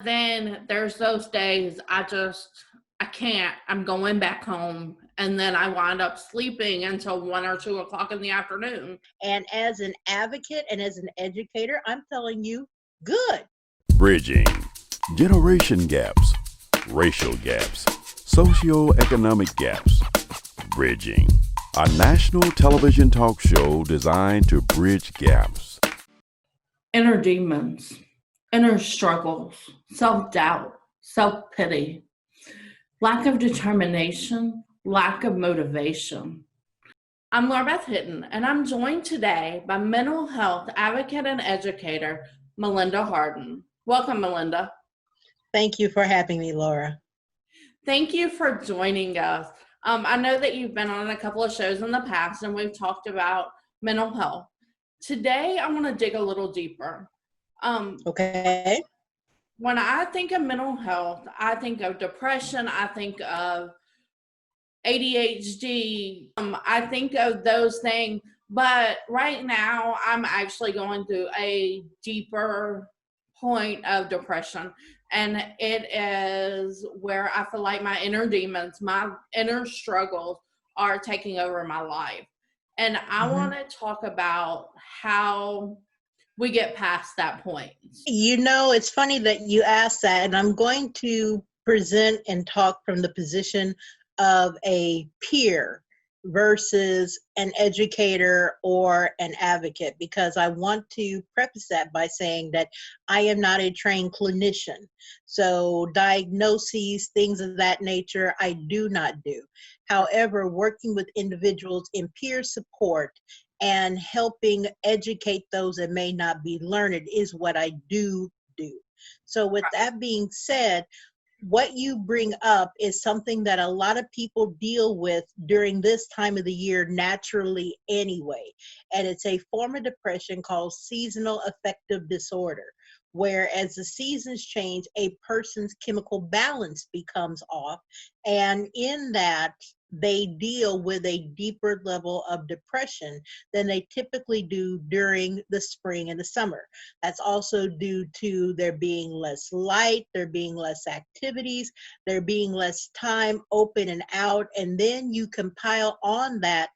Then there's those days I can't. I'm going back home. And then I wind up sleeping until 1 or 2 o'clock in the afternoon. And as an advocate and as an educator, I'm telling you, good. Bridging generation gaps, racial gaps, socioeconomic gaps. Bridging, a national television talk show designed to bridge gaps. Inner demons, inner struggles, self doubt, self pity, lack of determination, lack of motivation. I'm LauraBeth Hinton, and I'm joined today by mental health advocate and educator, Melinda Hardin. Welcome, Melinda. Thank you for having me, Laura. Thank you for joining us. I know that you've been on a couple of shows in the past, and we've talked about mental health. Today, I want to dig a little deeper. Okay. When I think of mental health, I think of depression, I think of ADHD, I think of those things. But right now, I'm actually going through a deeper point of depression. And it is where I feel like my inner demons, my inner struggles are taking over my life. And I want to talk about how we get past that point. You know, it's funny that you asked that, and I'm going to present and talk from the position of a peer versus an educator or an advocate, because I want to preface that by saying that I am not a trained clinician. So diagnoses, things of that nature, I do not do. However, working with individuals in peer support and helping educate those that may not be learned is what I do. So with that being said, what you bring up is something that a lot of people deal with during this time of the year naturally anyway. And it's a form of depression called seasonal affective disorder, where as the seasons change, a person's chemical balance becomes off. And in that, they deal with a deeper level of depression than they typically do during the spring and the summer. That's also due to there being less light, there being less activities, there being less time open and out. And then you compile on that,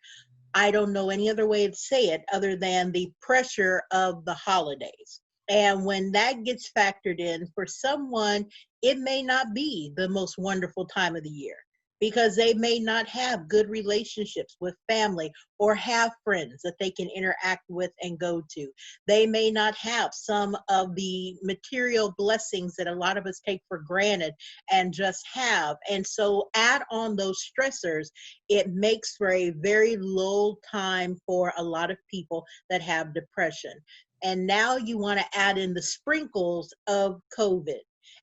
I don't know any other way to say it other than the pressure of the holidays. And when that gets factored in, for someone, it may not be the most wonderful time of the year, because they may not have good relationships with family or have friends that they can interact with and go to. They may not have some of the material blessings that a lot of us take for granted and just have. And so add on those stressors, it makes for a very low time for a lot of people that have depression. And now you want to add in the sprinkles of COVID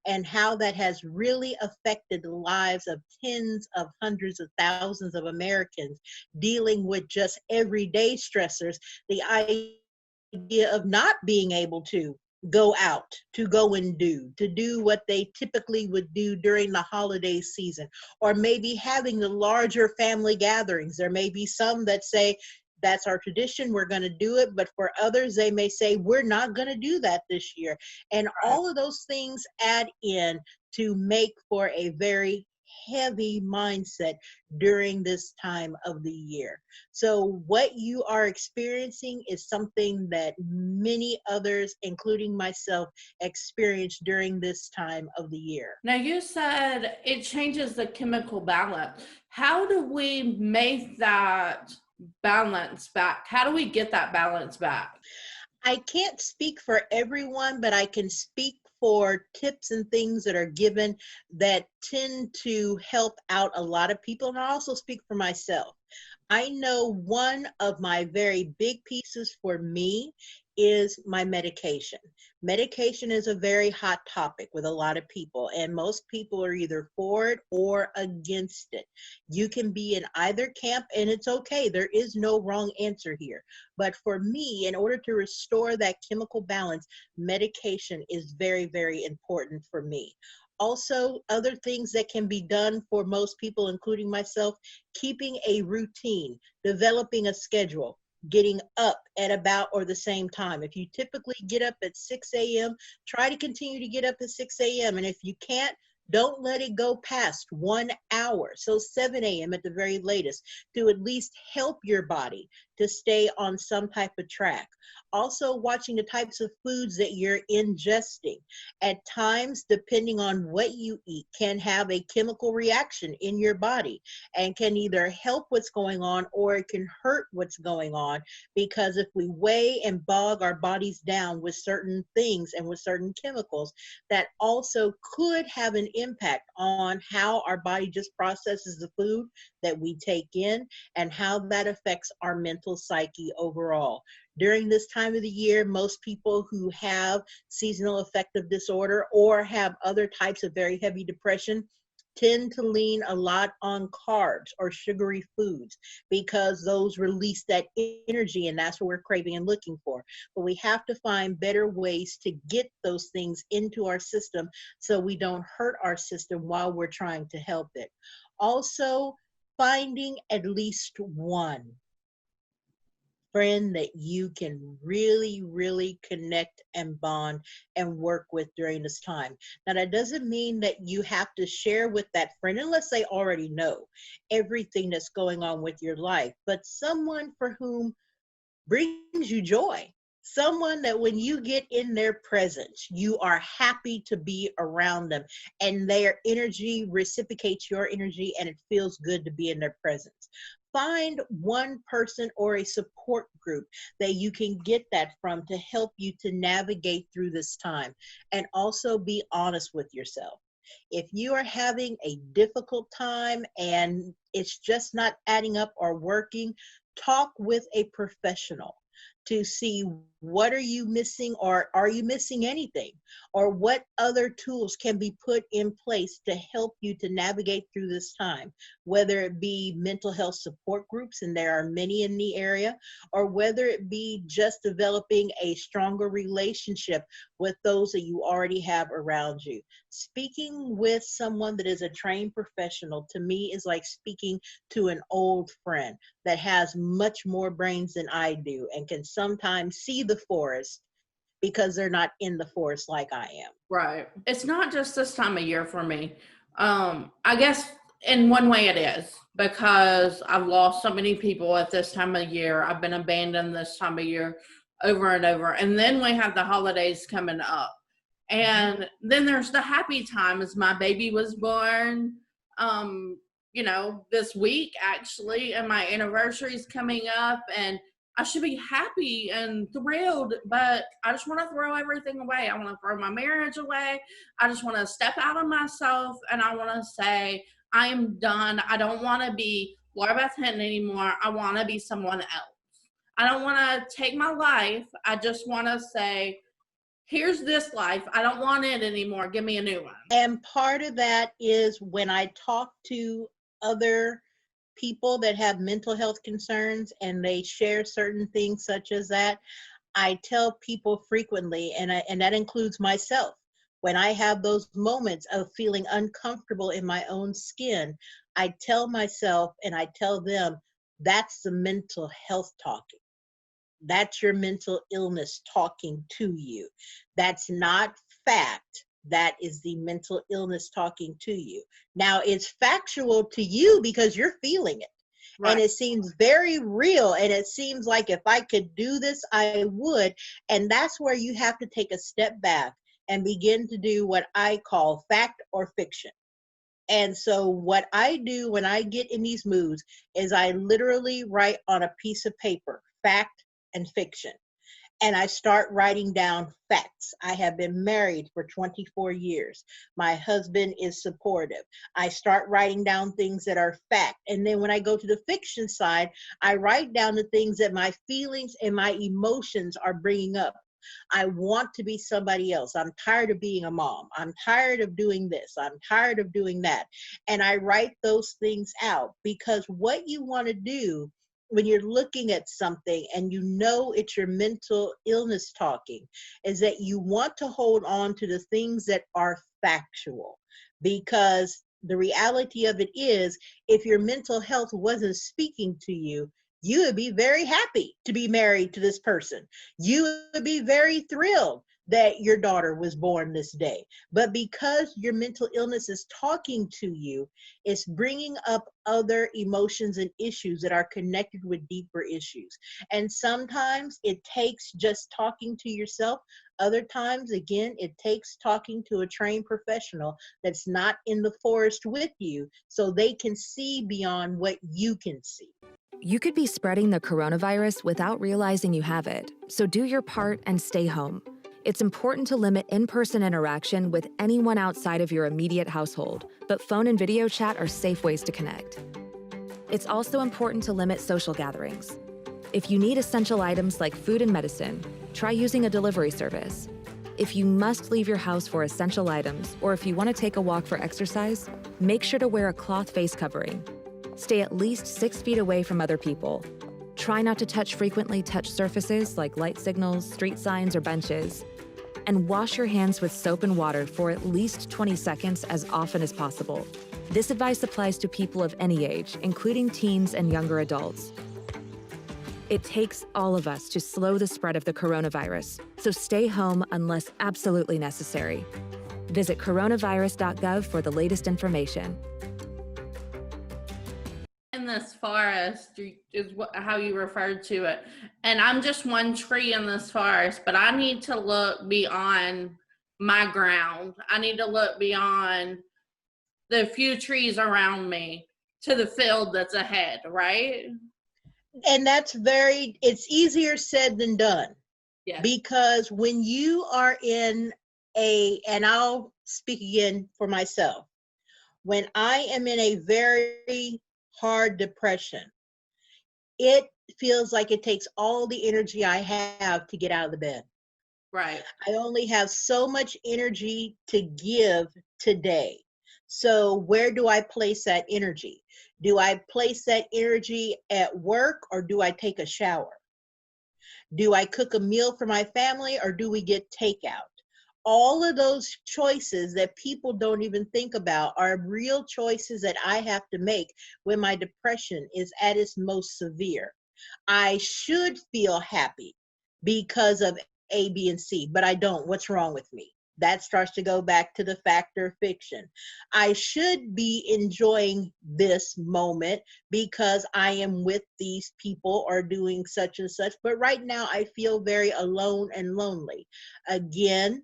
and how that has really affected the lives of tens of hundreds of thousands of Americans dealing with just everyday stressors. The idea of not being able to go out, to go and to do what they typically would do during the holiday season, or maybe having the larger family gatherings. There may be some that say, that's our tradition, we're going to do it. But for others, they may say, we're not going to do that this year. And all of those things add in to make for a very heavy mindset during this time of the year. So what you are experiencing is something that many others, including myself, experience during this time of the year. Now, you said it changes the chemical balance. How do we make that balance back? How do we get that balance back? I can't speak for everyone, but I can speak for tips and things that are given that tend to help out a lot of people. And I also speak for myself. I know one of my very big pieces for me is my medication. Medication is a very hot topic with a lot of people, and most people are either for it or against it. You can be in either camp, and it's okay. There is no wrong answer here. But for me, in order to restore that chemical balance, medication is very, very important for me. Also, other things that can be done for most people, including myself, keeping a routine, developing a schedule. getting up at about or the same time. If you typically get up at 6 a.m., try to continue to get up at 6 a.m. And if you can't, don't let it go past 1 hour. So 7 a.m. at the very latest, to at least help your body to stay on some type of track. Also, watching the types of foods that you're ingesting. At times, depending on what you eat, can have a chemical reaction in your body and can either help what's going on or it can hurt what's going on, because if we weigh and bog our bodies down with certain things and with certain chemicals, that also could have an impact on how our body just processes the food that we take in and how that affects our mental psyche overall. During this time of the year, most people who have seasonal affective disorder or have other types of very heavy depression tend to lean a lot on carbs or sugary foods because those release that energy, and that's what we're craving and looking for. But we have to find better ways to get those things into our system so we don't hurt our system while we're trying to help it. Also, finding at least one friend that you can really, really connect and bond and work with during this time. Now, that doesn't mean that you have to share with that friend unless they already know everything that's going on with your life, but someone for whom brings you joy. Someone that when you get in their presence, you are happy to be around them and their energy reciprocates your energy and it feels good to be in their presence. Find one person or a support group that you can get that from to help you to navigate through this time. And also be honest with yourself. If you are having a difficult time and it's just not adding up or working, talk with a professional to see what are you missing, or are you missing anything, or what other tools can be put in place to help you to navigate through this time, whether it be mental health support groups, and there are many in the area, or whether it be just developing a stronger relationship with those that you already have around you. Speaking with someone that is a trained professional, to me, is like speaking to an old friend that has much more brains than I do and can sometimes see the forest because they're not in the forest like I am. Right. It's not just this time of year for me. I guess in one way it is, because I've lost so many people at this time of year. I've been abandoned this time of year over and over. And then we have the holidays coming up. And then there's the happy times. My baby was born, this week actually, and my anniversary is coming up, and I should be happy and thrilled, but I just want to throw everything away. I want to throw my marriage away. I just want to step out of myself, and I want to say, I am done. I don't want to be LauraBeth Hinton anymore. I want to be someone else. I don't want to take my life. I just want to say, here's this life. I don't want it anymore. Give me a new one. And part of that is when I talk to other people that have mental health concerns and they share certain things such as that, I tell people frequently, and that includes myself, when I have those moments of feeling uncomfortable in my own skin, I tell myself and I tell them, that's the mental health talking. That's your mental illness talking to you. That's not fact. That is the mental illness talking to you. Now, it's factual to you because you're feeling it. Right. And it seems very real. And it seems like if I could do this, I would. And that's where you have to take a step back and begin to do what I call fact or fiction. And so what I do when I get in these moods is I literally write on a piece of paper, fact and fiction. And I start writing down facts. I have been married for 24 years. My husband is supportive. I start writing down things that are fact. And then when I go to the fiction side, I write down the things that my feelings and my emotions are bringing up. I want to be somebody else. I'm tired of being a mom. I'm tired of doing this. I'm tired of doing that. And I write those things out, because what you want to do when you're looking at something and you know it's your mental illness talking is that you want to hold on to the things that are factual, because the reality of it is, if your mental health wasn't speaking to you, You would be very happy to be married to this person. You would be very thrilled that your daughter was born this day. But because your mental illness is talking to you, it's bringing up other emotions and issues that are connected with deeper issues. And sometimes it takes just talking to yourself. Other times, again, it takes talking to a trained professional that's not in the forest with you so they can see beyond what you can see. You could be spreading the coronavirus without realizing you have it, so do your part and stay home. It's important to limit in-person interaction with anyone outside of your immediate household, but phone and video chat are safe ways to connect. It's also important to limit social gatherings. If you need essential items like food and medicine, try using a delivery service. If you must leave your house for essential items, or if you want to take a walk for exercise, make sure to wear a cloth face covering. Stay at least 6 feet away from other people. Try not to touch frequently touched surfaces like light signals, street signs, or benches. And wash your hands with soap and water for at least 20 seconds as often as possible. This advice applies to people of any age, including teens and younger adults. It takes all of us to slow the spread of the coronavirus, so stay home unless absolutely necessary. Visit coronavirus.gov for the latest information. In this forest is how you referred to it, and I'm just one tree in this forest, but I need to look beyond my ground. I need to look beyond the few trees around me to the field that's ahead, right? And it's easier said than done. Yeah. Because when you are in and I'll speak again for myself, when I am in a very hard depression, it feels like it takes all the energy I have to get out of the bed. Right. I only have so much energy to give today. So where do I place that energy? Do I place that energy at work, or do I take a shower? Do I cook a meal for my family, or do we get takeout? All of those choices that people don't even think about are real choices that I have to make when my depression is at its most severe. I should feel happy because of A, B, and C, but I don't. What's wrong with me? That starts to go back to the factor of fiction. I should be enjoying this moment because I am with these people or doing such and such, but right now I feel very alone and lonely. Again,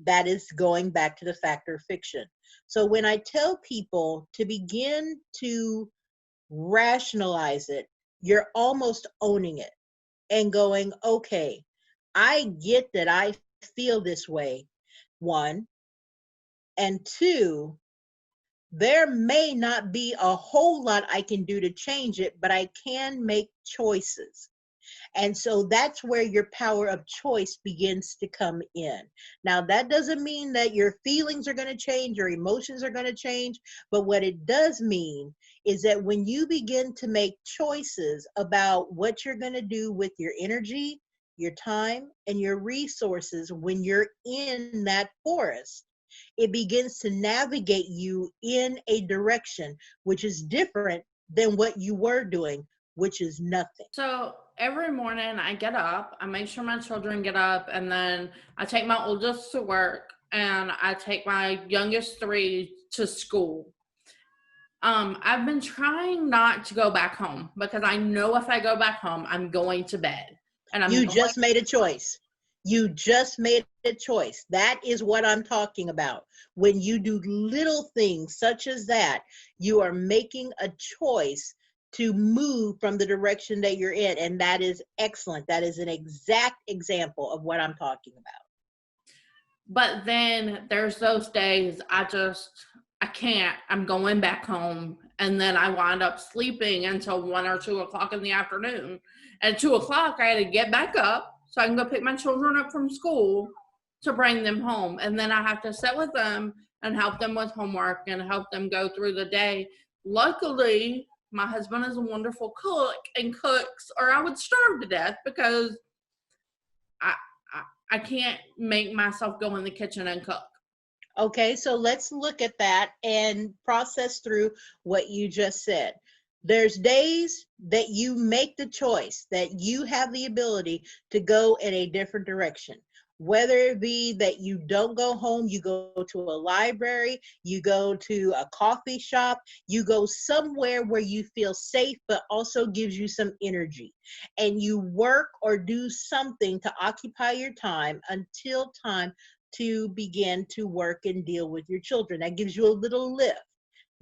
that is going back to the factor of fiction. So when I tell people to begin to rationalize it, you're almost owning it and going, okay, I get that I feel this way, one, and two, there may not be a whole lot I can do to change it, but I can make choices. And so that's where your power of choice begins to come in. Now, that doesn't mean that your feelings are going to change, your emotions are going to change, but what it does mean is that when you begin to make choices about what you're going to do with your energy, your time, and your resources when you're in that forest, it begins to navigate you in a direction which is different than what you were doing, which is nothing. So every morning I get up, I make sure my children get up, and then I take my oldest to work and I take my youngest 3 to school. I've been trying not to go back home because I know if I go back home, I'm going to bed. And You just made a choice. You just made a choice. That is what I'm talking about. When you do little things such as that, you are making a choice to move from the direction that you're in. And that is excellent. That is an exact example of what I'm talking about. But then there's those days I can't. I'm going back home. And then I wind up sleeping until 1 or 2 o'clock in the afternoon. At 2 o'clock, I had to get back up so I can go pick my children up from school to bring them home. And then I have to sit with them and help them with homework and help them go through the day. Luckily, my husband is a wonderful cook and cooks, or I would starve to death because I can't make myself go in the kitchen and cook. Okay, so let's look at that and process through what you just said. There's days that you make the choice that you have the ability to go in a different direction. Whether it be that you don't go home, you go to a library, you go to a coffee shop, you go somewhere where you feel safe, but also gives you some energy. And you work or do something to occupy your time until time to begin to work and deal with your children. That gives you a little lift.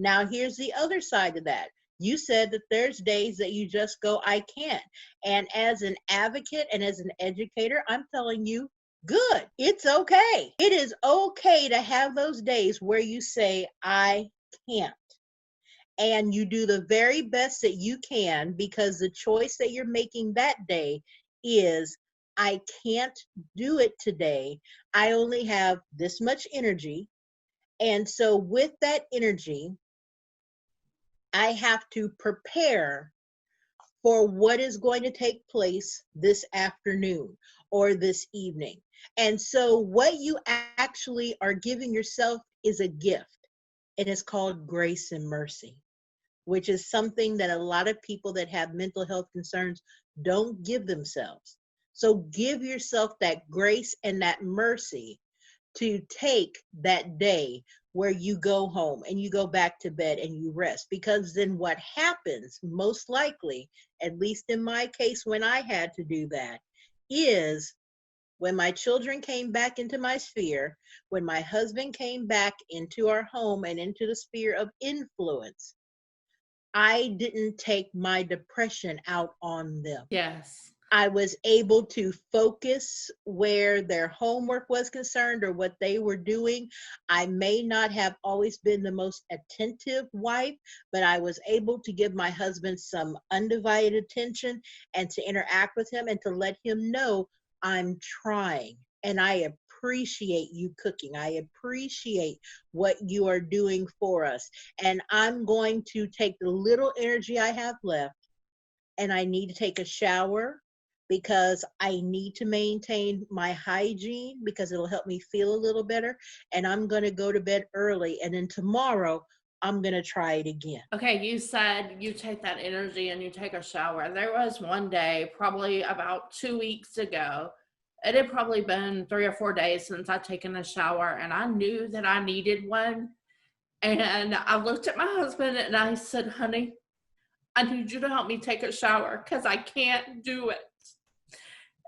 Now, here's the other side of that. You said that there's days that you just go, I can't. And as an advocate and as an educator, I'm telling you, good. It's okay. It is okay to have those days where you say, I can't. And you do the very best that you can, because the choice that you're making that day is, I can't do it today. I only have this much energy. And so with that energy, I have to prepare for what is going to take place this afternoon or this evening. And so what you actually are giving yourself is a gift. It is called grace and mercy, which is something that a lot of people that have mental health concerns don't give themselves. So give yourself that grace and that mercy to take that day where you go home and you go back to bed and you rest. Because then what happens, most likely, at least in my case when I had to do that, is when my children came back into my sphere, when my husband came back into our home and into the sphere of influence, I didn't take my depression out on them. Yes. I was able to focus where their homework was concerned or what they were doing. I may not have always been the most attentive wife, but I was able to give my husband some undivided attention and to interact with him and to let him know I'm trying. And I appreciate you cooking. I appreciate what you are doing for us. And I'm going to take the little energy I have left, and I need to take a shower, because I need to maintain my hygiene, because it'll help me feel a little better. And I'm going to go to bed early. And then tomorrow, I'm going to try it again. Okay, you said you take that energy and you take a shower. There was one day, probably about 2 weeks ago, it had probably been 3 or 4 days since I'd taken a shower, and I knew that I needed one. And I looked at my husband and I said, honey, I need you to help me take a shower because I can't do it.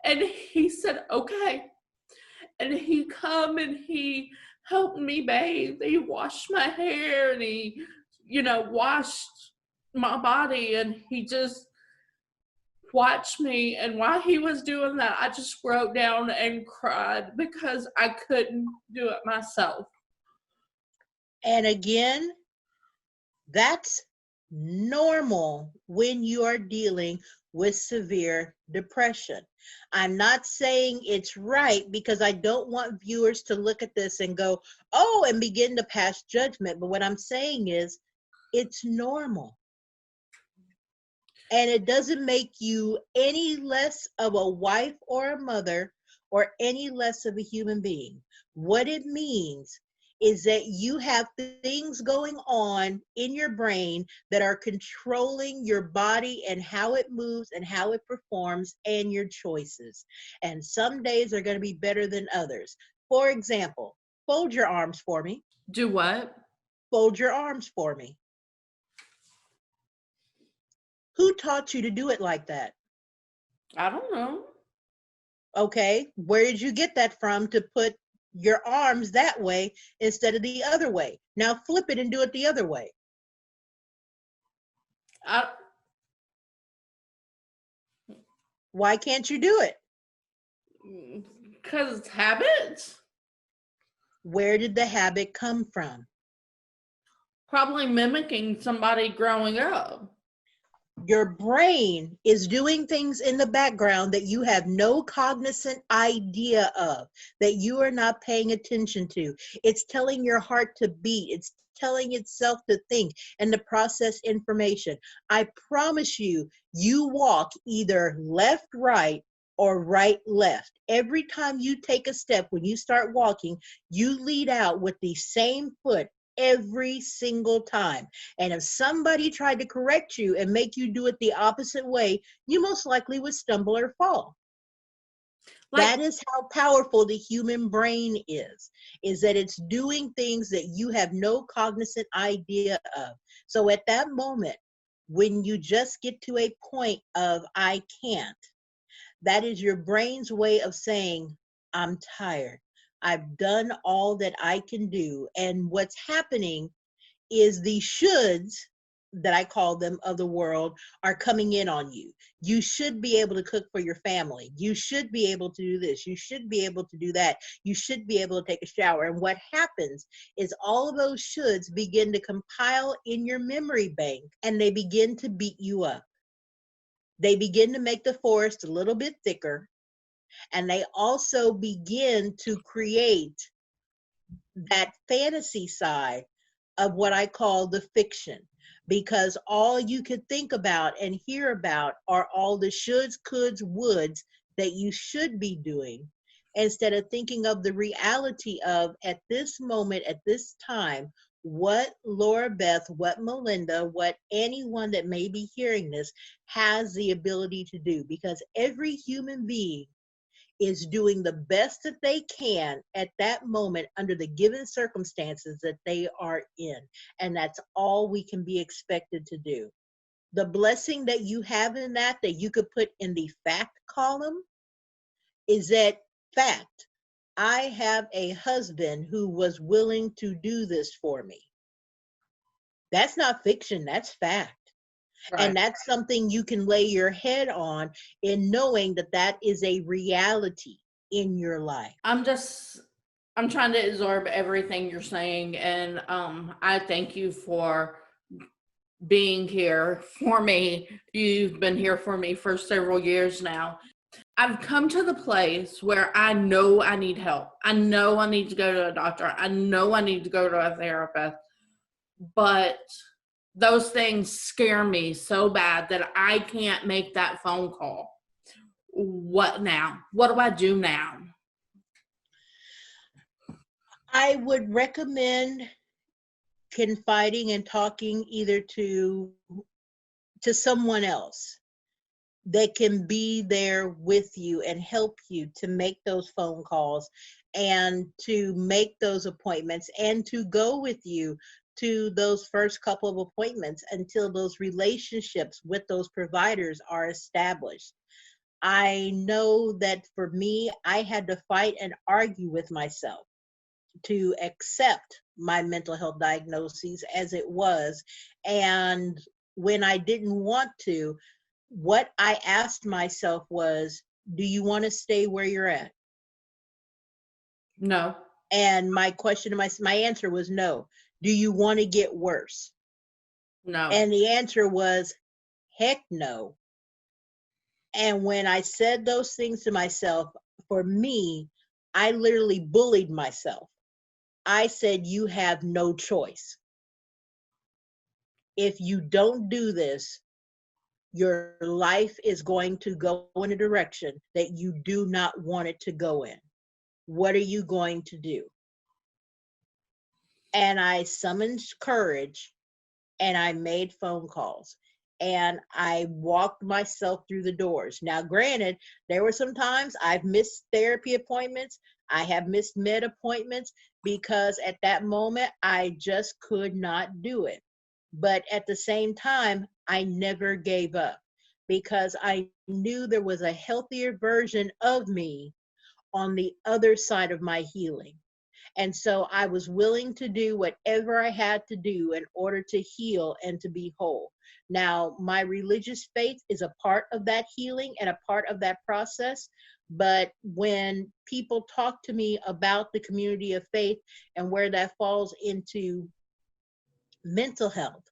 And he said, okay. And he come and he helped me bathe. He washed my hair and he, washed my body, and he just watched me. And while he was doing that, I just broke down and cried because I couldn't do it myself. And again, that's normal when you are dealing with severe depression. I'm not saying it's right, because I don't want viewers to look at this and go, oh, and begin to pass judgment. But what I'm saying is it's normal. And it doesn't make you any less of a wife or a mother or any less of a human being. What it means is that you have things going on in your brain that are controlling your body and how it moves and how it performs and your choices. And some days are going to be better than others. For example, fold your arms for me. Do what? Fold your arms for me. Who taught you to do it like that? I don't know. Okay, where did you get that from, to put your arms that way instead of the other way? Now flip it and do it the other way. Why can't you do it? Because it's habits. Where did the habit come from? Probably mimicking somebody growing up. Your brain is doing things in the background that you have no cognizant idea of, that you are not paying attention to. It's telling your heart to beat. It's telling itself to think and to process information. I promise you, you walk either left, right, or right, left. Every time you take a step, when you start walking, you lead out with the same foot every single time. And if somebody tried to correct you and make you do it the opposite way, you most likely would stumble or fall. That is how powerful the human brain is that it's doing things that you have no cognizant idea of. So at that moment, when you just get to a point of, I can't, that is your brain's way of saying, I'm tired. I've done all that I can do. And what's happening is the shoulds that I call them of the world are coming in on you. You should be able to cook for your family. You should be able to do this. You should be able to do that. You should be able to take a shower. And what happens is all of those shoulds begin to compile in your memory bank, and they begin to beat you up. They begin to make the forest a little bit thicker, and they also begin to create that fantasy side of what I call the fiction, because all you could think about and hear about are all the shoulds, coulds, woulds that you should be doing, instead of thinking of the reality of, at this moment, at this time, what LauraBeth, what Melinda, what anyone that may be hearing this has the ability to do, because every human being is doing the best that they can at that moment under the given circumstances that they are in. And that's all we can be expected to do. The blessing that you have in that you could put in the fact column is that, fact, I have a husband who was willing to do this for me. That's not fiction, that's fact. Right. And that's something you can lay your head on in knowing that that is a reality in your life. I'm trying to absorb everything you're saying, and I thank you for being here for me. You've been here for me for several years now. I've come to the place where I know I need help. I know I need to go to a doctor. I know I need to go to a therapist, but those things scare me so bad that I can't make that phone call. What now? What do I do now? I would recommend confiding and talking either to someone else that can be there with you and help you to make those phone calls and to make those appointments and to go with you to those first couple of appointments until those relationships with those providers are established. I know that for me, I had to fight and argue with myself to accept my mental health diagnoses as it was. And when I didn't want to, what I asked myself was, do you want to stay where you're at? No. And my question to my answer was no. Do you want to get worse? No. And the answer was, heck no. And when I said those things to myself, for me, I literally bullied myself. I said, you have no choice. If you don't do this, your life is going to go in a direction that you do not want it to go in. What are you going to do? And I summoned courage and I made phone calls and I walked myself through the doors. Now, granted, there were some times I've missed therapy appointments. I have missed med appointments because at that moment, I just could not do it. But at the same time, I never gave up because I knew there was a healthier version of me on the other side of my healing. And so I was willing to do whatever I had to do in order to heal and to be whole. Now, my religious faith is a part of that healing and a part of that process. But when people talk to me about the community of faith and where that falls into mental health,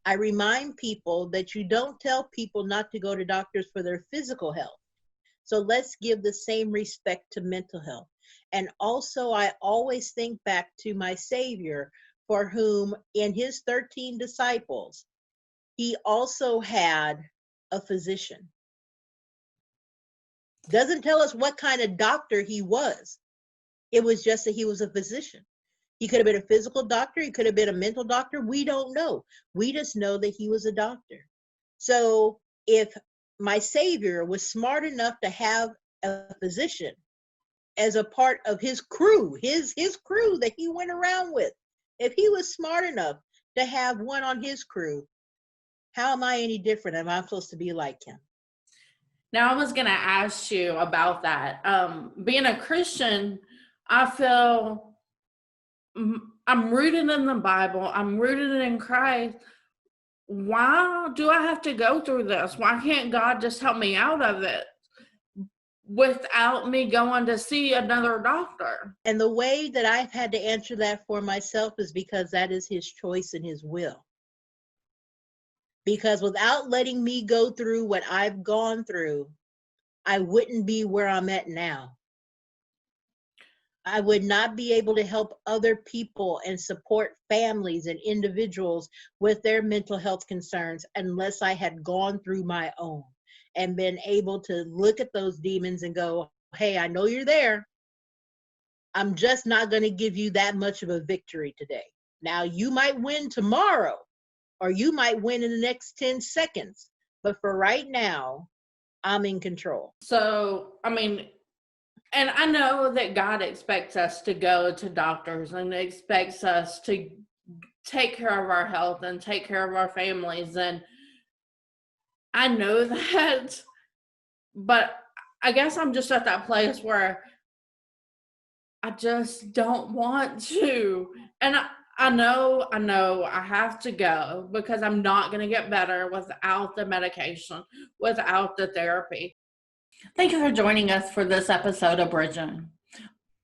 I remind people that you don't tell people not to go to doctors for their physical health. So let's give the same respect to mental health. And also, I always think back to my Savior, for whom in his 13 disciples, he also had a physician. Doesn't tell us what kind of doctor he was. It was just that he was a physician. He could have been a physical doctor. He could have been a mental doctor. We don't know. We just know that he was a doctor. So if my Savior was smart enough to have a physician as a part of his crew, his crew that he went around with, if he was smart enough to have one on his crew, how am I any different? Am I supposed to be like him? Now, I was going to ask you about that. Being a Christian, I feel I'm rooted in the Bible. I'm rooted in Christ. Why do I have to go through this? Why can't God just help me out of it without me going to see another doctor? And the way that I've had to answer that for myself is because that is his choice and his will. Because without letting me go through what I've gone through, I wouldn't be where I'm at now. I would not be able to help other people and support families and individuals with their mental health concerns unless I had gone through my own and been able to look at those demons and go, hey, I know you're there. I'm just not going to give you that much of a victory today. Now, you might win tomorrow, or you might win in the next 10 seconds. But for right now, I'm in control. So, I mean, and I know that God expects us to go to doctors and expects us to take care of our health and take care of our families. And I know that, but I guess I'm just at that place where I just don't want to. And I know I have to go because I'm not going to get better without the medication, without the therapy. Thank you for joining us for this episode of Bridging.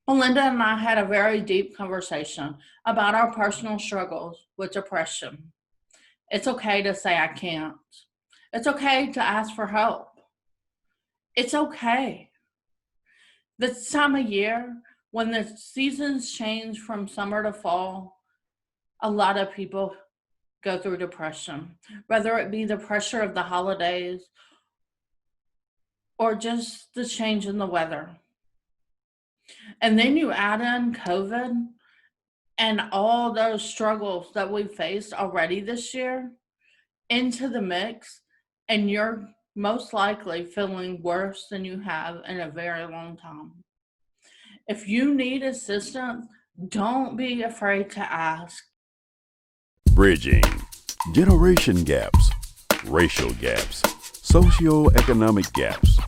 Melinda and I had a very deep conversation about our personal struggles with depression. It's okay to say I can't. It's okay to ask for help. It's okay. This time of year, when the seasons change from summer to fall, a lot of people go through depression, whether it be the pressure of the holidays or just the change in the weather. And then you add in COVID and all those struggles that we faced already this year into the mix, and you're most likely feeling worse than you have in a very long time. If you need assistance, don't be afraid to ask. Bridging generation gaps, racial gaps, socioeconomic gaps.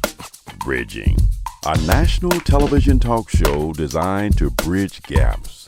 Bridging, a national television talk show designed to bridge gaps.